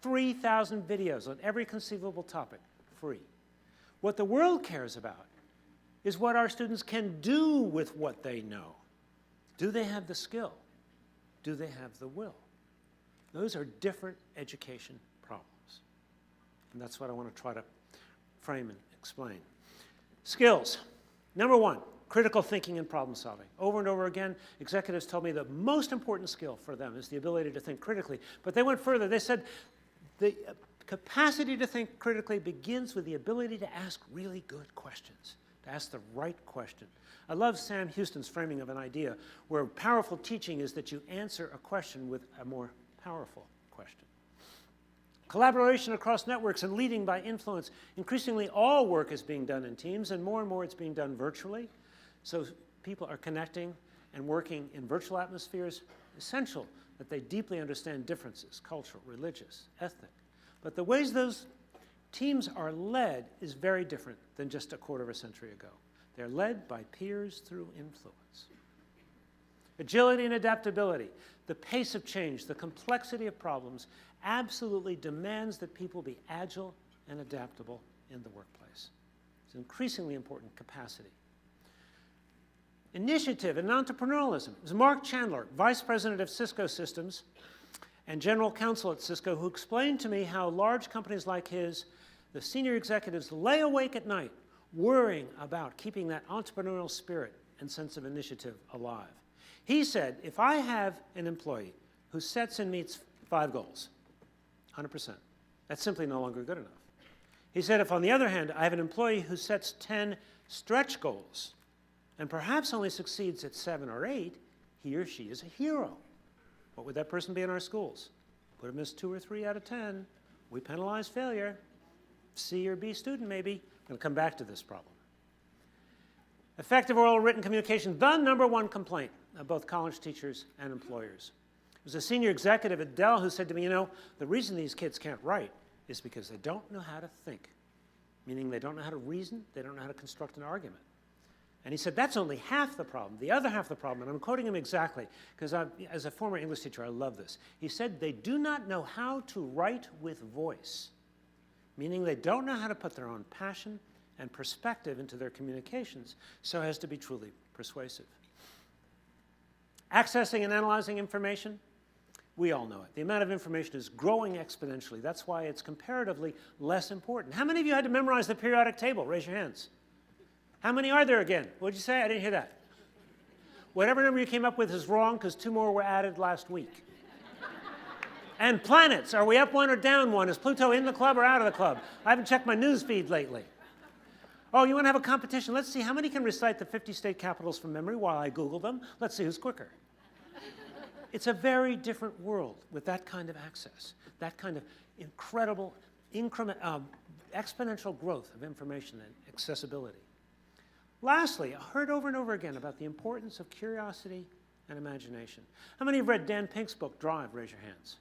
3,000 videos on every conceivable topic, free. What the world cares about is what our students can do with what they know. Do they have the skill? Do they have the will? Those are different education problems. And that's what I want to try to frame and explain. Skills. Number one, critical thinking and problem solving. Over and over again, executives told me the most important skill for them is the ability to think critically. But they went further. They said the capacity to think critically begins with the ability to ask really good questions, to ask the right question. I love Sam Houston's framing of an idea where powerful teaching is that you answer a question with a more powerful question. Collaboration across networks and leading by influence. Increasingly, all work is being done in teams, and more it's being done virtually. So people are connecting and working in virtual atmospheres. Essential that they deeply understand differences, cultural, religious, ethnic. But the ways those teams are led is very different than just a quarter of a century ago. They're led by peers through influence. Agility and adaptability, the pace of change, the complexity of problems absolutely demands that people be agile and adaptable in the workplace. It's an increasingly important capacity. Initiative and entrepreneurialism. It was Mark Chandler, Vice President of Cisco Systems and General Counsel at Cisco, who explained to me how large companies like his, the senior executives lay awake at night worrying about keeping that entrepreneurial spirit and sense of initiative alive. He said, if I have an employee who sets and meets 5 goals, 100%, that's simply no longer good enough. He said, if on the other hand, I have an employee who sets 10 stretch goals and perhaps only succeeds at 7 or 8, he or she is a hero. What would that person be in our schools? Would have missed 2 or 3 out of 10. We penalize failure. C or B student, maybe. I'm going to come back to this problem. Effective oral written communication, the #1 complaint of both college teachers and employers. It was a senior executive at Dell who said to me, you know, the reason these kids can't write is because they don't know how to think, meaning they don't know how to reason, they don't know how to construct an argument. And he said, that's only half the problem. The other half of the problem, and I'm quoting him exactly, because as a former English teacher, I love this. He said, they do not know how to write with voice, meaning they don't know how to put their own passion and perspective into their communications so as to be truly persuasive. Accessing and analyzing information, we all know it. The amount of information is growing exponentially. That's why it's comparatively less important. How many of you had to memorize the periodic table? Raise your hands. How many are there again? What did you say? I didn't hear that. Whatever number you came up with is wrong because 2 more were added last week. And planets, are we up 1 or down 1? Is Pluto in the club or out of the club? I haven't checked my news feed lately. Oh, you want to have a competition? Let's see how many can recite the 50 state capitals from memory while I Google them. Let's see who's quicker. It's a very different world with that kind of access, that kind of incredible exponential growth of information and accessibility. Lastly, I heard over and over again about the importance of curiosity and imagination. How many have read Dan Pink's book, Drive? Raise your hands.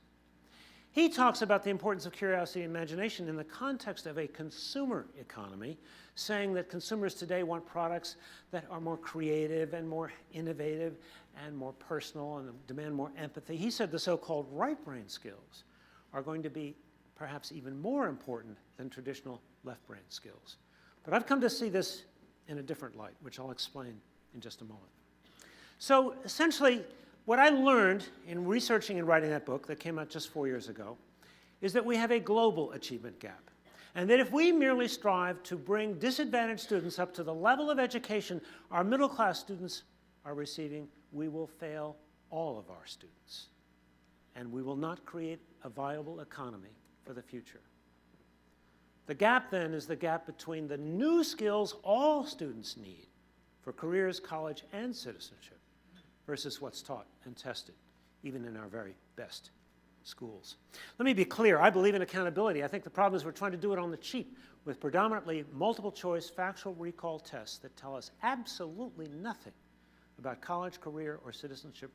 He talks about the importance of curiosity and imagination in the context of a consumer economy, saying that consumers today want products that are more creative and more innovative and more personal and demand more empathy. He said the so-called right brain skills are going to be perhaps even more important than traditional left brain skills. But I've come to see this in a different light, which I'll explain in just a moment. So essentially, what I learned in researching and writing that book that came out just 4 years ago is that we have a global achievement gap. And that if we merely strive to bring disadvantaged students up to the level of education our middle-class students are receiving, we will fail all of our students. And we will not create a viable economy for the future. The gap then is the gap between the new skills all students need for careers, college, and citizenship versus what's taught and tested, even in our very best schools. Let me be clear. I believe in accountability. I think the problem is we're trying to do it on the cheap with predominantly multiple choice factual recall tests that tell us absolutely nothing about college, career, or citizenship